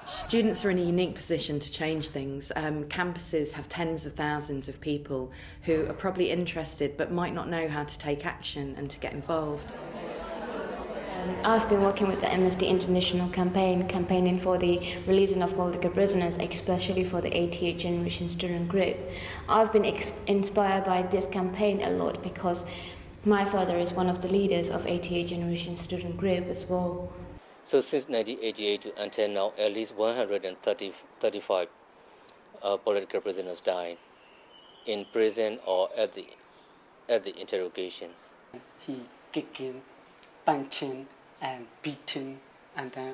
Students are in a unique position to change things. Campuses have tens of thousands of people who are probably interested but might not know how to take action and to get involved. I've been working with the Amnesty International campaigning for the releasing of political prisoners, especially for the 88 generation student group. I've been inspired by this campaign a lot because my father is one of the leaders of 88 generation student group as well. So since 1988 to until now, at least 135 political prisoners died in prison or at the interrogations. He kicking, punching, and beating, and then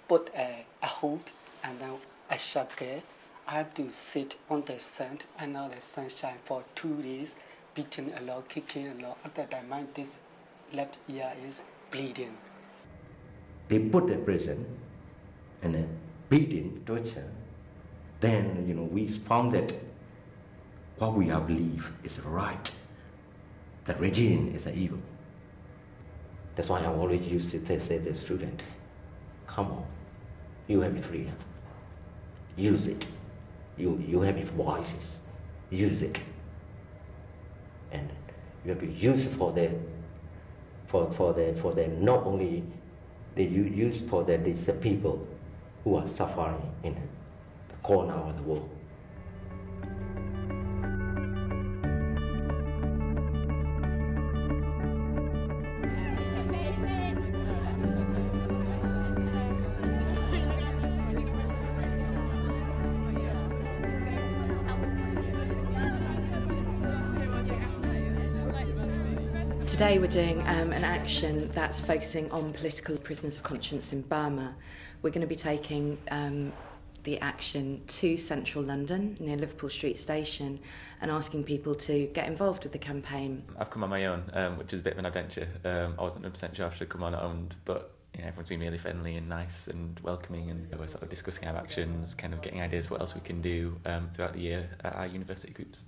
put a hood and then a shaker. I have to sit on the sun under the sunshine for 2 days, beating a lot, kicking a lot. At that time, this left ear is bleeding. They put the prison and beating, torture. Then, we found that what we have believed is right. The regime is evil. That's why I always used to say to the students, come on, you have freedom. Use it. You have voices. Use it. And you have to use it for the not only they use for these people who are suffering in the corner of the world. Today we're doing an action that's focusing on political prisoners of conscience in Burma. We're going to be taking the action to central London near Liverpool Street Station and asking people to get involved with the campaign. I've come on my own, which is a bit of an adventure. I wasn't 100% sure I should come on own, but everyone's been really friendly and nice and welcoming, and we're sort of discussing our actions, kind of getting ideas what else we can do throughout the year at our university groups.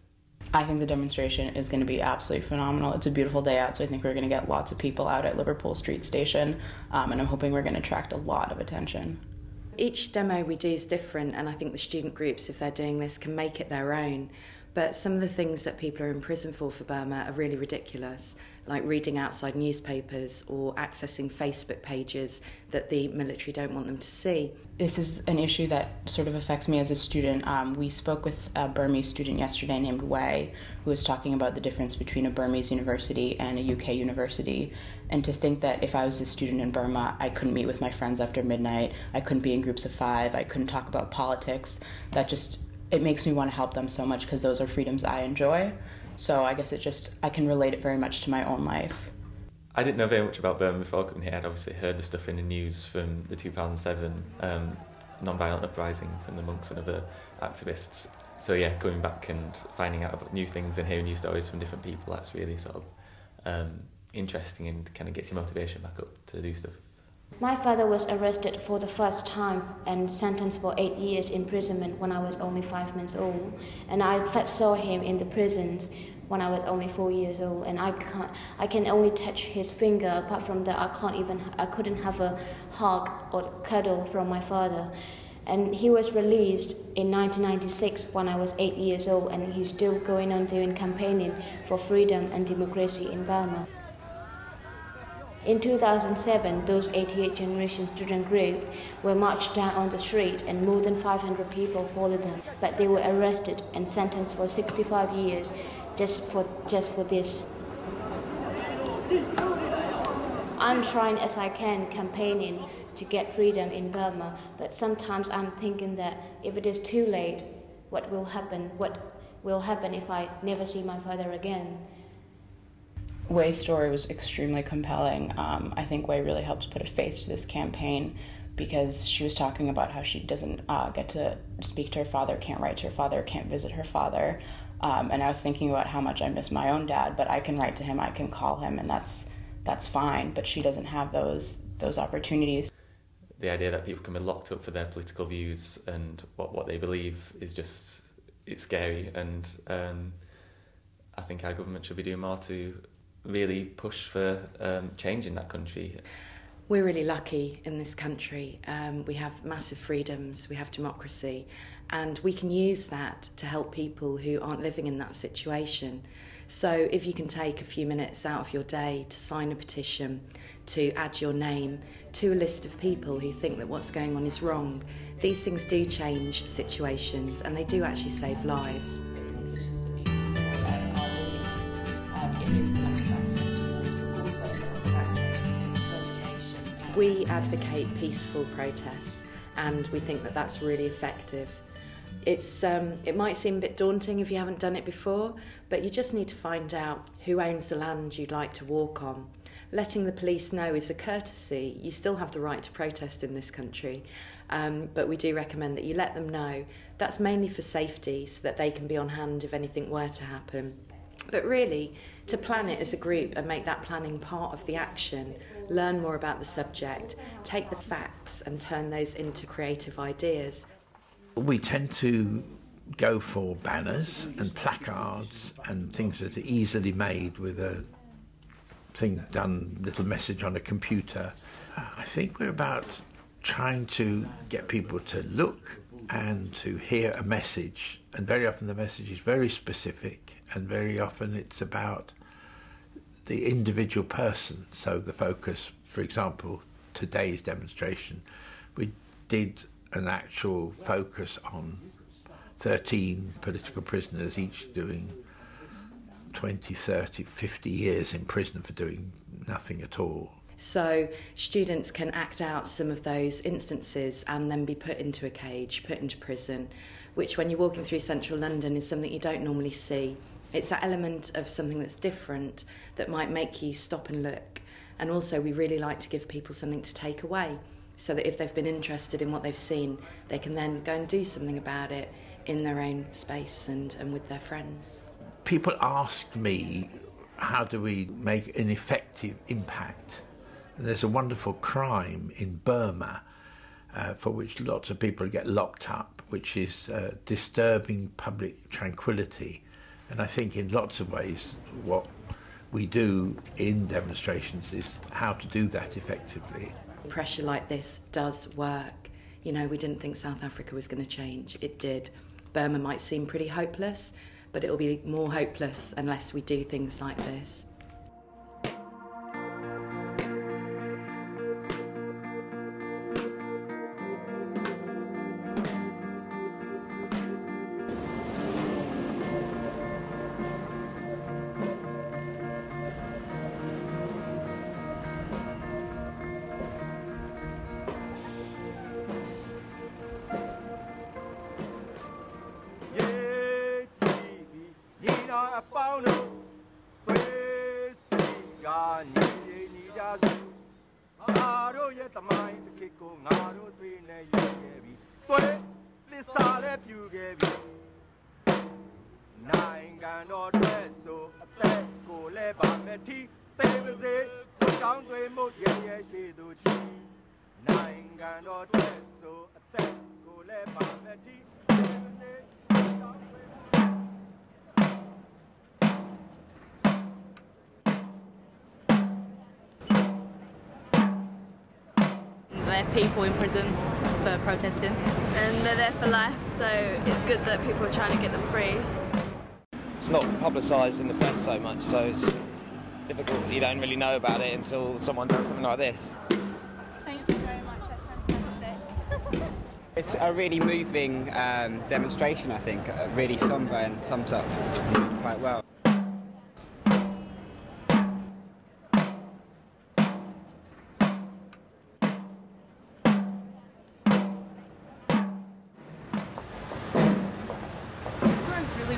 I think the demonstration is going to be absolutely phenomenal. It's a beautiful day out, so I think we're going to get lots of people out at Liverpool Street Station, and I'm hoping we're going to attract a lot of attention. Each demo we do is different, and I think the student groups, if they're doing this, can make it their own. But some of the things that people are in prison for Burma are really ridiculous, like reading outside newspapers or accessing Facebook pages that the military don't want them to see. This is an issue that sort of affects me as a student. We spoke with a Burmese student yesterday named Wei, who was talking about the difference between a Burmese university and a UK university. And to think that if I was a student in Burma, I couldn't meet with my friends after midnight, I couldn't be in groups of 5, I couldn't talk about politics, it makes me want to help them so much because those are freedoms I enjoy. So I guess I can relate it very much to my own life. I didn't know very much about Burma before coming here. I'd obviously heard the stuff in the news from the 2007 non-violent uprising from the monks and other activists. So yeah, going back and finding out about new things and hearing new stories from different people, that's really sort of interesting and kind of gets your motivation back up to do stuff. My father was arrested for the first time and sentenced for 8 years imprisonment when I was only 5 months old. And I first saw him in the prisons when I was only 4 years old. And I can only touch his finger. Apart from that, I couldn't have a hug or cuddle from my father. And he was released in 1996 when I was 8 years old, and he's still going on doing campaigning for freedom and democracy in Burma. In 2007, those 88 generation student group were marched down on the street and more than 500 people followed them, but they were arrested and sentenced for 65 years just for this. I'm trying as I can campaigning to get freedom in Burma, but sometimes I'm thinking that if it is too late, what will happen? What will happen if I never see my father again? Wei's story was extremely compelling. I think Wei really helped put a face to this campaign because she was talking about how she doesn't get to speak to her father, can't write to her father, can't visit her father. And I was thinking about how much I miss my own dad, but I can write to him, I can call him, and that's fine, but she doesn't have those opportunities. The idea that people can be locked up for their political views and what they believe is it's scary, and I think our government should be doing more to really push for change in that country. We're really lucky in this country. We have massive freedoms, we have democracy, and we can use that to help people who aren't living in that situation. So if you can take a few minutes out of your day to sign a petition, to add your name to a list of people who think that what's going on is wrong, these things do change situations and they do actually save lives. We advocate peaceful protests and we think that that's really effective. It might seem a bit daunting if you haven't done it before, but you just need to find out who owns the land you'd like to walk on. Letting the police know is a courtesy. You still have the right to protest in this country, but we do recommend that you let them know. That's mainly for safety, so that they can be on hand if anything were to happen. But really, to plan it as a group and make that planning part of the action, learn more about the subject, take the facts and turn those into creative ideas. We tend to go for banners and placards and things that are easily made with a thing done, little message on a computer. I think we're about trying to get people to look and to hear a message, and very often the message is very specific and very often it's about the individual person. So the focus, for example, today's demonstration, we did an actual focus on 13 political prisoners, each doing 20, 30, 50 years in prison for doing nothing at all. So students can act out some of those instances and then be put into a cage, put into prison, which when you're walking through central London is something you don't normally see. It's that element of something that's different that might make you stop and look. And also we really like to give people something to take away, so that if they've been interested in what they've seen, they can then go and do something about it in their own space and with their friends. People ask me, how do we make an effective impact? And there's a wonderful crime in Burma for which lots of people get locked up, which is disturbing public tranquility. And I think in lots of ways what we do in demonstrations is how to do that effectively. Pressure like this does work. You know, we didn't think South Africa was going to change. It did. Burma might seem pretty hopeless, but it will be more hopeless unless we do things like this. There are people in prison for protesting. And they're there for life, so it's good that people are trying to get them free. It's not publicised in the press so much, so it's difficult. You don't really know about it until someone does something like this. Thank you very much, that's fantastic. It's a really moving demonstration, I think, really sombre and sums up the mood quite well.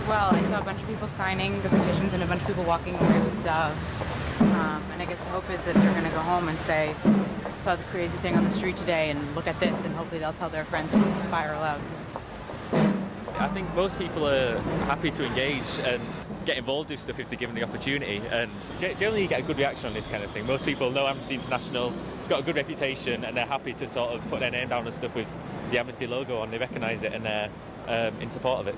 Well, I saw a bunch of people signing the petitions and a bunch of people walking away with doves. And I guess the hope is that they're going to go home and say, saw the crazy thing on the street today and look at this, and hopefully they'll tell their friends and spiral out. I think most people are happy to engage and get involved with stuff if they're given the opportunity, and generally you get a good reaction on this kind of thing. Most people know Amnesty International, it's got a good reputation, and they're happy to sort of put their name down and stuff with the Amnesty logo on. They recognise it, and in support of it.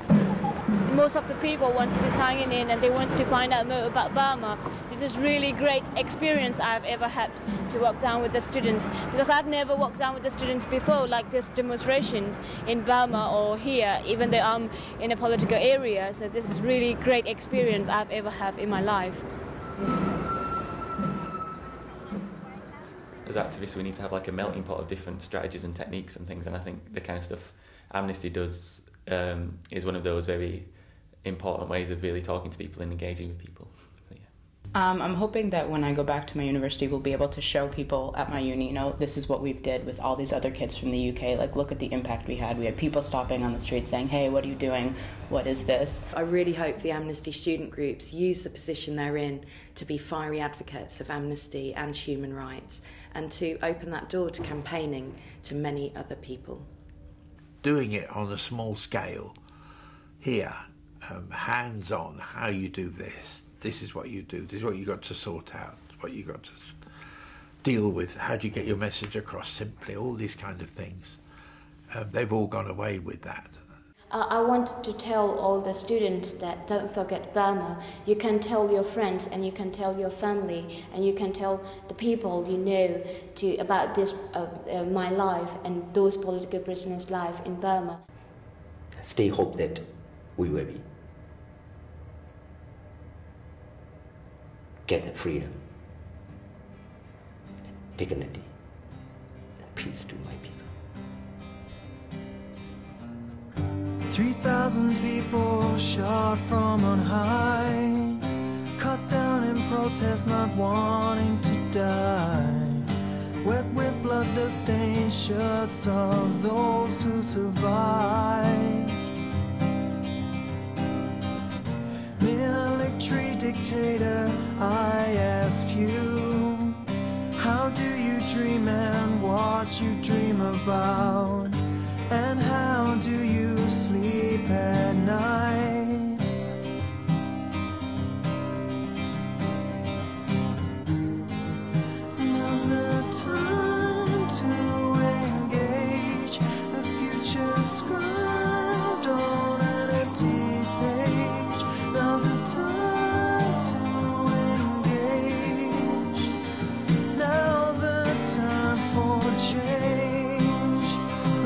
Most of the people want to sign in and they want to find out more about Burma. This is really great experience I've ever had to walk down with the students, because I've never walked down with the students before, like these demonstrations in Burma or here, even though I'm in a political area. So this is really great experience I've ever had in my life. As activists, we need to have like a melting pot of different strategies and techniques and things, and I think the kind of stuff Amnesty does is one of those very important ways of really talking to people and engaging with people. So, yeah. I'm hoping that when I go back to my university, we'll be able to show people at my uni, you know, this is what we've did with all these other kids from the UK. Like, look at the impact we had. We had people stopping on the street saying, hey, what are you doing? What is this? I really hope the Amnesty student groups use the position they're in to be fiery advocates of amnesty and human rights, and to open that door to campaigning to many other people. Doing it on a small scale here, hands-on, how you do this is what you do, this is what you got to sort out, what you got to deal with, how do you get your message across simply, all these kind of things. They've all gone away with that. I want to tell all the students that don't forget Burma. You can tell your friends and you can tell your family and you can tell the people you know about this, my life and those political prisoners' life in Burma. Still hope that we will get the freedom, dignity, and peace to my people. 3,000 people shot from on high, cut down in protest, not wanting to die. Wet with blood the stained shirts of those who survived. Military dictator, I ask you, how do you dream and what you dream about? And how do you sleep at night? Now's the time to engage, the future scribed on an empty page. Now's the time to engage, now's the time for change.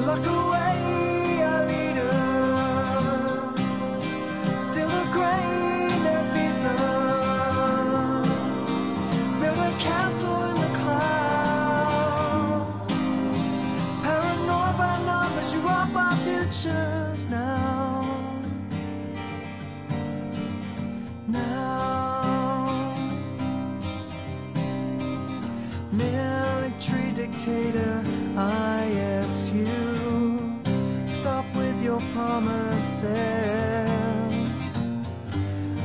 Lock away our leaders, still the grain that feeds us. Build a castle in the clouds, paranoid by numbers, you rob our futures now. Now, military dictator, I ask you, stop with your promises.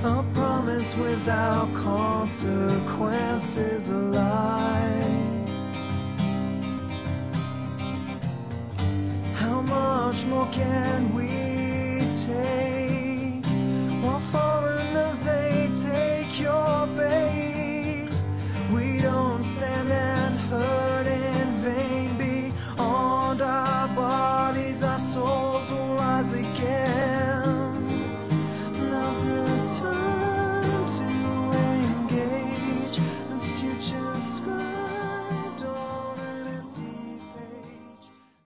A promise without consequences, a lie. How much more can we take while foreigners they take your bait? We don't stand and hurt in vain. Beyond our bodies, our souls will rise again.